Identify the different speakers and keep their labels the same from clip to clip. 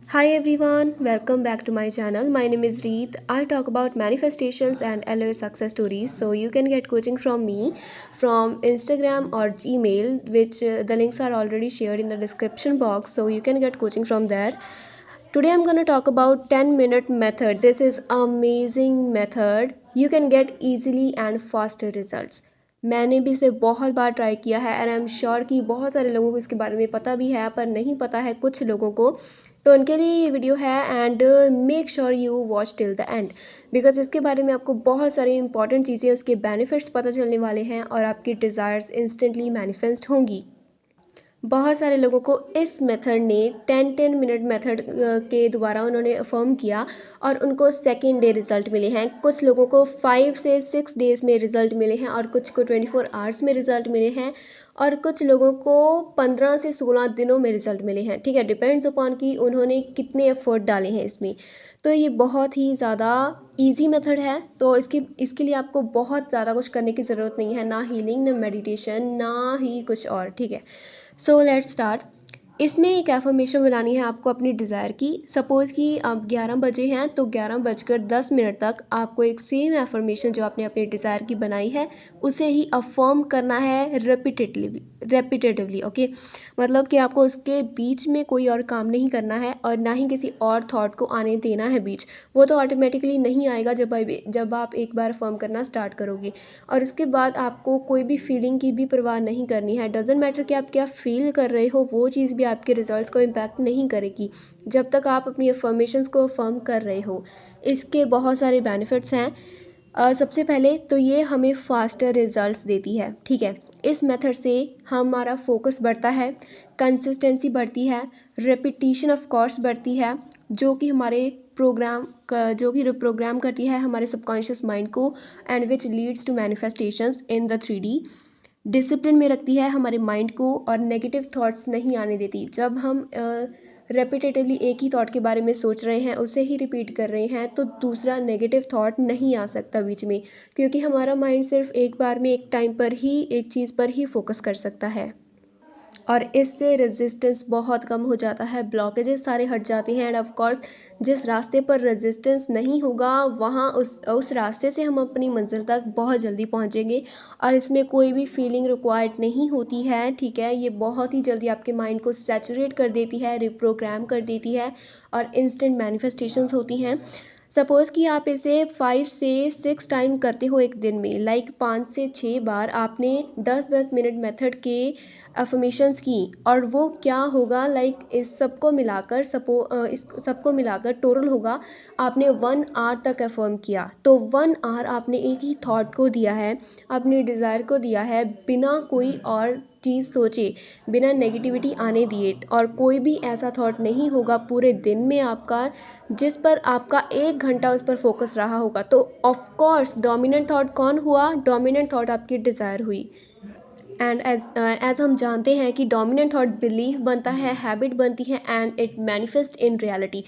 Speaker 1: Hi everyone, welcome back to my channel. My name is Reet. I talk about manifestations and LOA success stories. So you can get coaching from me from Instagram or Gmail, which the links are already shared in the description box. So you can get coaching from there. Today I'm going to talk about 10-minute method. This is amazing method. You can get easily and faster results. मैंने भी इसे बहुत बार try किया है and I am sure कि बहुत सारे लोगों को इसके बारे में पता भी है पर नहीं पता है कुछ लोगों को, तो उनके लिए ये वीडियो है and make sure you watch till the end because इसके बारे में आपको बहुत सारी इंपॉर्टेंट चीज़ें, उसके बेनिफिट्स पता चलने वाले हैं और आपकी डिज़ायर्स इंस्टेंटली मैनिफेस्ट होंगी। बहुत सारे लोगों को इस मेथड ने 10-10 मिनट मेथड के द्वारा उन्होंने अफर्म किया और उनको सेकेंड डे रिज़ल्ट मिले हैं। कुछ लोगों को 5 से 6 डेज़ में रिज़ल्ट मिले हैं और कुछ को 24 आवर्स में रिज़ल्ट मिले हैं और कुछ लोगों को 15 से 16 दिनों में रिज़ल्ट मिले हैं। ठीक है, डिपेंड्स अपॉन कि उन्होंने कितने एफर्ट डाले हैं इसमें। तो ये बहुत ही ज़्यादा इजी मेथड है, तो इसके लिए आपको बहुत ज़्यादा कुछ करने की ज़रूरत नहीं है, ना हीलिंग, ना मेडिटेशन, ना ही कुछ और। ठीक है, सो लेट्स स्टार्ट। इसमें एक एफर्मेशन बनानी है आपको अपनी डिज़ायर की। सपोज़ कि अब 11 बजे हैं तो 11:10 तक आपको एक सेम एफर्मेशन जो आपने अपने डिज़ायर की बनाई है उसे ही अफर्म करना है रेपिटेटिवली। ओके, मतलब कि आपको उसके बीच में कोई और काम नहीं करना है और ना ही किसी और थॉट को आने देना है बीच। वो तो ऑटोमेटिकली नहीं आएगा जब आप एक बार अफर्म करना स्टार्ट करोगे। और उसके बाद आपको कोई भी फीलिंग की भी परवाह नहीं करनी है। डजेंट मैटर कि आप क्या फील कर रहे हो, वो चीज़ भी आपके रिजल्ट्स को इम्पैक्ट नहीं करेगी जब तक आप अपनी अफर्मेशंस को अफर्म कर रहे हो। इसके बहुत सारे बेनिफिट्स हैं। सबसे पहले तो ये हमें फास्टर रिजल्ट्स देती है। ठीक है, इस मेथड से हमारा फोकस बढ़ता है, कंसिस्टेंसी बढ़ती है, रेपिटिशन ऑफ कोर्स बढ़ती है, जो कि हमारे जो कि रिप्रोग्राम करती है हमारे सबकॉन्शियस माइंड को and which leads to manifestations in the 3D। Discipline में रखती है हमारे माइंड को और नेगेटिव थॉट्स नहीं आने देती। जब हम रेपिटेटिवली एक ही थॉट के बारे में सोच रहे हैं, उसे ही रिपीट कर रहे हैं, तो दूसरा नेगेटिव थॉट नहीं आ सकता बीच में, क्योंकि हमारा माइंड सिर्फ एक बार में एक टाइम पर ही एक चीज़ पर ही फोकस कर सकता है और इससे रेजिस्टेंस बहुत कम हो जाता है, ब्लॉकेजेस सारे हट जाते हैं एंड ऑफ कोर्स जिस रास्ते पर रेजिस्टेंस नहीं होगा वहाँ उस रास्ते से हम अपनी मंजिल तक बहुत जल्दी पहुँचेंगे और इसमें कोई भी फीलिंग रिक्वायर्ड नहीं होती है। ठीक है, ये बहुत ही जल्दी आपके माइंड को सैचुरेट कर देती है, रिप्रोग्राम कर देती है और इंस्टेंट मैनिफेस्टेशंस होती हैं। सपोज़ कि आप इसे 5 से 6 टाइम करते हो एक दिन में, लाइक 5 से 6 बार आपने 10-10 मिनट मेथड के अफर्मेशंस की और वो क्या होगा, लाइक इस सबको मिलाकर इस सबको मिलाकर टोटल होगा आपने 1 आवर तक अफर्म किया। तो 1 आवर आपने एक ही थॉट को दिया है, अपनी डिज़ायर को दिया है, बिना कोई और चीज़ सोचे, बिना नेगेटिविटी आने दिए, और कोई भी ऐसा थॉट नहीं होगा पूरे दिन में आपका जिस पर आपका 1 घंटा उस पर फोकस रहा होगा। तो ऑफ कोर्स डोमिनेंट थॉट कौन हुआ? डोमिनेंट थॉट आपकी डिज़ायर हुई। एंड एज हम जानते हैं कि डोमिनेंट थॉट बिलीफ बनता है, हैबिट बनती है and it manifest in reality.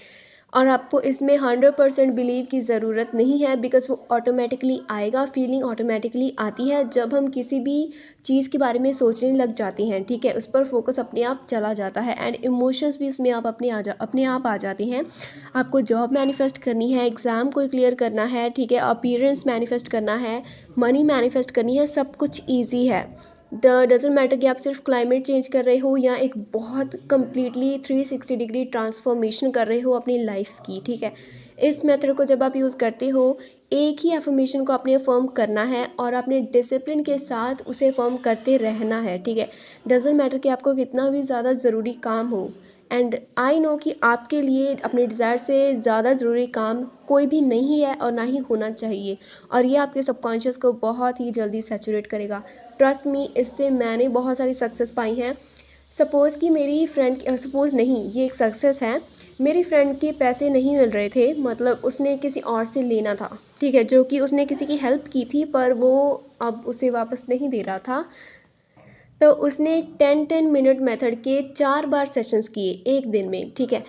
Speaker 1: और आपको इसमें 100% बिलीव की ज़रूरत नहीं है बिकॉज वो ऑटोमेटिकली आएगा। फीलिंग ऑटोमेटिकली आती है जब हम किसी भी चीज़ के बारे में सोचने लग जाते हैं। ठीक है, उस पर फोकस अपने आप चला जाता है एंड इमोशंस भी उसमें आप अपने आप आ जाते हैं। आपको जॉब मैनिफेस्ट करनी है, एग्ज़ाम को क्लियर करना है, ठीक है, अपीयरेंस मैनिफेस्ट करना है, मनी मैनिफेस्ट करनी है, सब कुछ ईजी है। डजेंट मैटर कि आप सिर्फ क्लाइमेट चेंज कर रहे हो या एक बहुत कम्प्लीटली 360 डिग्री ट्रांसफॉर्मेशन कर रहे हो अपनी लाइफ की। ठीक है, इस मेथड को जब आप यूज़ करते हो, एक ही अफर्मेशन को आपने अफर्म करना है और आपने डिसिप्लिन के साथ उसे अफर्म करते रहना है। ठीक है, डजेंट मैटर कि आपको कितना भी ज़्यादा ज़रूरी काम हो। एंड आई नो कि आपके लिए अपने डिज़ायर से ज़्यादा ज़रूरी काम कोई भी नहीं है और ना ही होना चाहिए, और ये आपके सबकॉन्शियस को बहुत ही जल्दी सैचुरेट करेगा। ट्रस्ट मी, इससे मैंने बहुत सारी सक्सेस पाई हैं। सपोज़ कि मेरी फ्रेंड, सपोज़ नहीं, ये एक सक्सेस है। मेरी फ्रेंड के पैसे नहीं मिल रहे थे, मतलब उसने किसी और से लेना था। ठीक है, जो कि उसने किसी की हेल्प की थी पर वो अब उसे वापस नहीं दे रहा था। तो उसने 10-10 मिनट मेथड के 4 बार सेशंस किए एक दिन में। ठीक है,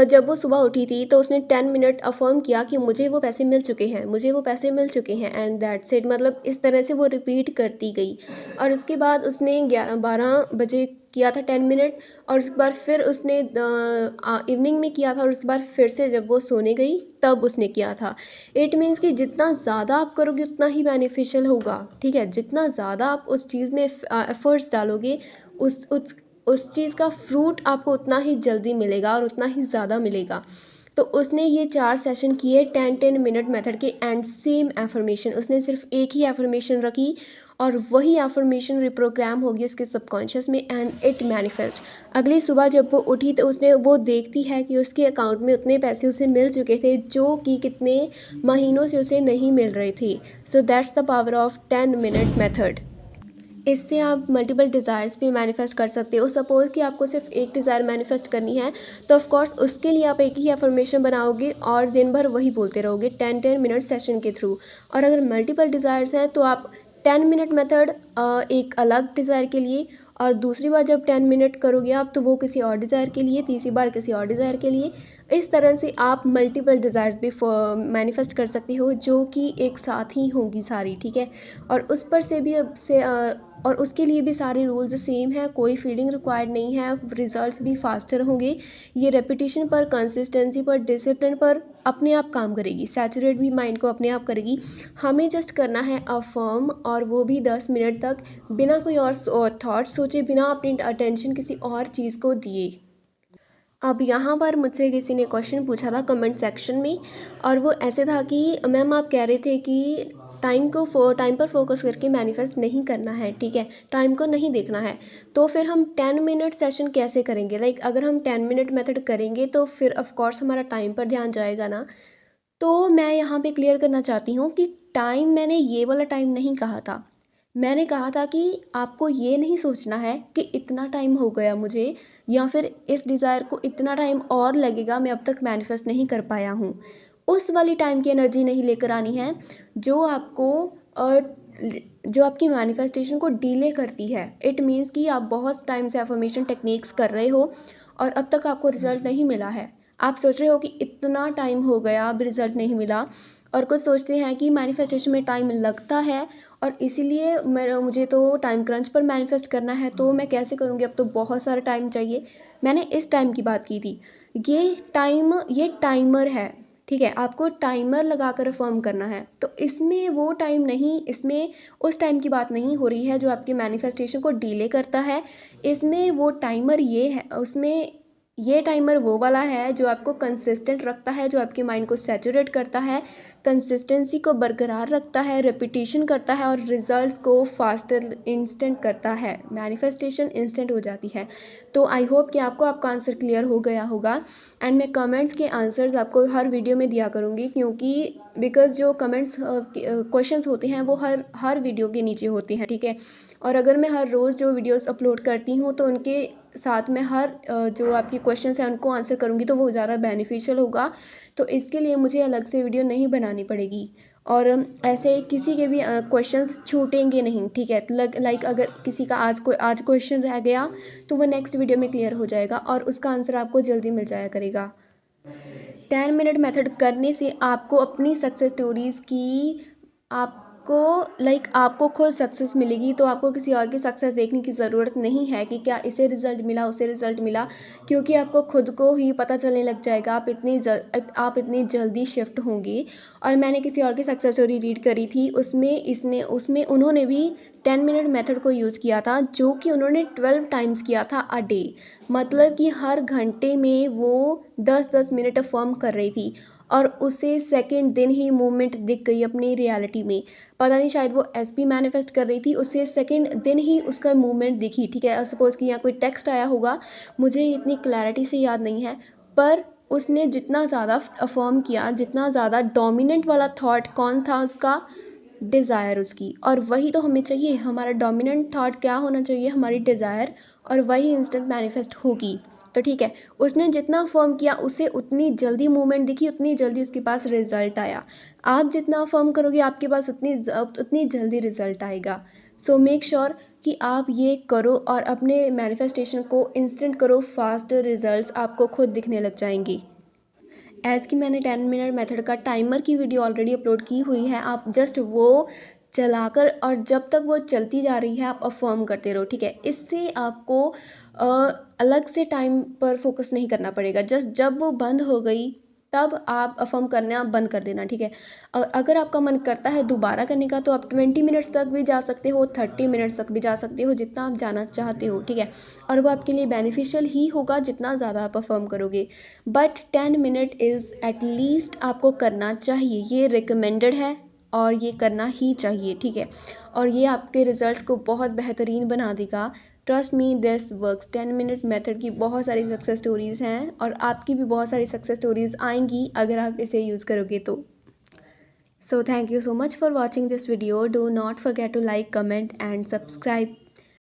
Speaker 1: जब वो सुबह उठी थी तो उसने 10 मिनट अफर्म किया कि मुझे वो पैसे मिल चुके हैं, मुझे वो पैसे मिल चुके हैं, एंड दैट्स इट। मतलब इस तरह से वो रिपीट करती गई और उसके बाद उसने 11-12 बजे किया था 10 मिनट, और उसके बाद फिर उसने इवनिंग में किया था, और उसके बाद फिर से जब वो सोने गई तब उसने किया था। इट मीन्स कि जितना ज़्यादा आप करोगे उतना ही बेनिफिशियल होगा, ठीक है। जितना ज़्यादा आप उस चीज़ में एफर्ट्स डालोगे, उस चीज़ का फ्रूट आपको उतना ही जल्दी मिलेगा और उतना ही ज़्यादा मिलेगा। तो उसने ये 4 सेशन किए 10-10 मिनट मेथड के, एंड सेम एफर्मेशन, उसने सिर्फ एक ही एफर्मेशन रखी और वही एफर्मेशन रिप्रोग्राम होगी उसके सबकॉन्शियस में, एंड इट मैनिफेस्ट। अगली सुबह जब वो उठी तो उसने वो देखती है कि उसके अकाउंट में उतने पैसे उसे मिल चुके थे जो कि कितने महीनों से उसे नहीं मिल रहे थे। So that's the power of 10 minute method. इससे आप मल्टीपल डिज़ायर्स भी मैनिफेस्ट कर सकते हो। सपोज़ कि आपको सिर्फ एक डिज़ायर मैनिफेस्ट करनी है, तो ऑफ कोर्स उसके लिए आप एक ही अफर्मेशन बनाओगे और दिन भर वही बोलते रहोगे 10-10 मिनट सेशन के थ्रू। और अगर मल्टीपल डिज़ायर्स हैं तो आप 10 मिनट मेथड एक अलग डिज़ायर के लिए, और दूसरी बार जब 10 मिनट करोगे आप तो वो किसी और डिज़ायर के लिए, तीसरी बार किसी और डिज़ायर के लिए। इस तरह से आप मल्टीपल डिज़ायर्स भी मैनिफेस्ट कर सकते हो जो कि एक साथ ही होंगी सारी, ठीक है। और उस पर से भी और उसके लिए भी सारे रूल्स सेम है, कोई फीलिंग रिक्वायर्ड नहीं है, रिजल्ट्स भी फास्टर होंगे। ये रेपिटेशन पर, कंसिस्टेंसी पर, डिसिप्लिन पर अपने आप काम करेगी, सैचुरेट भी माइंड को अपने आप करेगी। हमें जस्ट करना है अफर्म, और वो भी 10 मिनट तक, बिना कोई और थॉट सोचे, बिना अपनी अटेंशन किसी और चीज़ को दिए। अब यहाँ पर मुझसे किसी ने क्वेश्चन पूछा था कमेंट सेक्शन में, और वो ऐसे था कि मैम आप कह रहे थे कि टाइम पर फोकस करके मैनिफेस्ट नहीं करना है, ठीक है, टाइम को नहीं देखना है, तो फिर हम 10 मिनट सेशन कैसे करेंगे? लाइक अगर हम 10 मिनट मेथड करेंगे तो फिर ऑफ कोर्स हमारा टाइम पर ध्यान जाएगा ना। तो मैं यहाँ पे क्लियर करना चाहती हूँ कि टाइम, मैंने ये वाला टाइम नहीं कहा था। मैंने कहा था कि आपको ये नहीं सोचना है कि इतना टाइम हो गया मुझे, या फिर इस डिज़ायर को इतना टाइम और लगेगा, मैं अब तक मैनिफेस्ट नहीं कर पाया हूँ। उस वाली टाइम की एनर्जी नहीं लेकर आनी है जो आपको जो आपकी मैनिफेस्टेशन को डिले करती है। इट मीन्स कि आप बहुत टाइम से अफर्मेशन टेक्निक्स कर रहे हो और अब तक आपको रिजल्ट नहीं मिला है। आप सोच रहे हो कि इतना टाइम हो गया अब रिज़ल्ट नहीं मिला, और कुछ सोचते हैं कि मैनिफेस्टेशन में टाइम लगता है और इसीलिए मुझे तो टाइम क्रंच पर मैनिफेस्ट करना है, तो मैं कैसे करूँगी, अब तो बहुत सारा टाइम चाहिए। मैंने इस टाइम की बात की थी। ये टाइमर है, ठीक है, आपको टाइमर लगा कर अफर्म करना है। तो इसमें वो टाइम नहीं, इसमें उस टाइम की बात नहीं हो रही है जो आपकी मैनिफेस्टेशन को डिले करता है। इसमें वो टाइमर ये है, उसमें ये टाइमर वो वाला है जो आपको कंसिस्टेंट रखता है, जो आपके माइंड को सैचुरेट करता है, कंसिस्टेंसी को बरकरार रखता है, रेपिटेशन करता है और रिजल्ट्स को फास्टर इंस्टेंट करता है। मैनिफेस्टेशन इंस्टेंट हो जाती है। तो आई होप कि आपको आपका आंसर क्लियर हो गया होगा, एंड मैं कमेंट्स के आंसर्स आपको हर वीडियो में दिया करूँगी, क्योंकि बिकॉज़ जो कमेंट्स क्वेश्चंस होते हैं वो हर वीडियो के नीचे होते हैं, ठीक है। और अगर मैं हर रोज़ जो वीडियोस अपलोड करती हूँ तो उनके साथ में हर जो आपके क्वेश्चंस हैं उनको आंसर करूँगी, तो वो ज़्यादा बेनिफिशियल होगा। तो इसके लिए मुझे अलग से वीडियो नहीं बनानी पड़ेगी, और ऐसे किसी के भी क्वेश्चंस छूटेंगे नहीं, ठीक है। लाइक अगर किसी का आज क्वेश्चन रह गया तो वो नेक्स्ट वीडियो में क्लियर हो जाएगा और उसका आंसर आपको जल्दी मिल जाया करेगा। 10 मिनट मेथड करने से आपको अपनी सक्सेस स्टोरीज़ की, आपको खुद सक्सेस मिलेगी। तो आपको किसी और की सक्सेस देखने की ज़रूरत नहीं है कि क्या इसे रिज़ल्ट मिला, उसे रिज़ल्ट मिला, क्योंकि आपको खुद को ही पता चलने लग जाएगा। आप इतनी जल्दी शिफ्ट होंगी। और मैंने किसी और की सक्सेस स्टोरी रीड करी थी, उसमें उन्होंने भी 10 मिनट मेथड को यूज़ किया था, जो कि उन्होंने 12 टाइम्स किया था अ डे। मतलब कि हर घंटे में वो 10-10 मिनट अफर्म कर रही थी, और उसे सेकंड दिन ही मूवमेंट दिख गई अपनी रियलिटी में। पता नहीं, शायद वो एसपी मैनिफेस्ट कर रही थी, उसे सेकंड दिन ही उसका मूवमेंट दिखी, ठीक है। सपोज़ कि यहाँ कोई टेक्स्ट आया होगा, मुझे इतनी क्लैरिटी से याद नहीं है, पर उसने जितना ज़्यादा अफर्म किया, जितना ज़्यादा डोमिनेंट वाला थॉट कौन था उसका, डिज़ायर उसकी। और वही तो हमें चाहिए, हमारा डोमिनेंट थॉट क्या होना चाहिए, हमारी डिज़ायर, और वही इंस्टेंट मैनिफेस्ट होगी। तो ठीक है, उसने जितना फर्म किया उसे उतनी जल्दी मूवमेंट दिखी, उतनी जल्दी उसके पास रिज़ल्ट आया। आप जितना फर्म करोगे आपके पास उतनी जल्दी रिज़ल्ट आएगा। सो मेक श्योर कि आप ये करो और अपने मैनिफेस्टेशन को इंस्टेंट करो, फास्ट रिजल्ट्स आपको खुद दिखने लग जाएंगी। एज़ कि मैंने 10 मिनट मेथड का टाइमर की वीडियो ऑलरेडी अपलोड की हुई है, आप जस्ट वो चलाकर, और जब तक वो चलती जा रही है आप अफ़र्म करते रहो, ठीक है। इससे आपको अ, अलग से टाइम पर फोकस नहीं करना पड़ेगा। जस्ट जब वो बंद हो गई तब आप अफ़र्म करना बंद कर देना, ठीक है। अगर आपका मन करता है दोबारा करने का तो आप 20 मिनट्स तक भी जा सकते हो, 30 मिनट्स तक भी जा सकते हो, जितना आप जाना चाहते हो, ठीक है। और वो आपके लिए बेनिफिशियल ही होगा जितना ज़्यादा आप अफ़र्म करोगे। But 10 minute is at least आपको करना चाहिए, ये रिकमेंडेड है और ये करना ही चाहिए, ठीक है। और ये आपके रिज़ल्ट्स को बहुत बेहतरीन बना देगा। Trust me this works. 10 minute method की बहुत सारी सक्सेस स्टोरीज़ हैं और आपकी भी बहुत सारी सक्सेस स्टोरीज़ आएंगी अगर आप इसे यूज़ करोगे तो। So thank you so much for watching this video. Do not forget to like, comment and subscribe.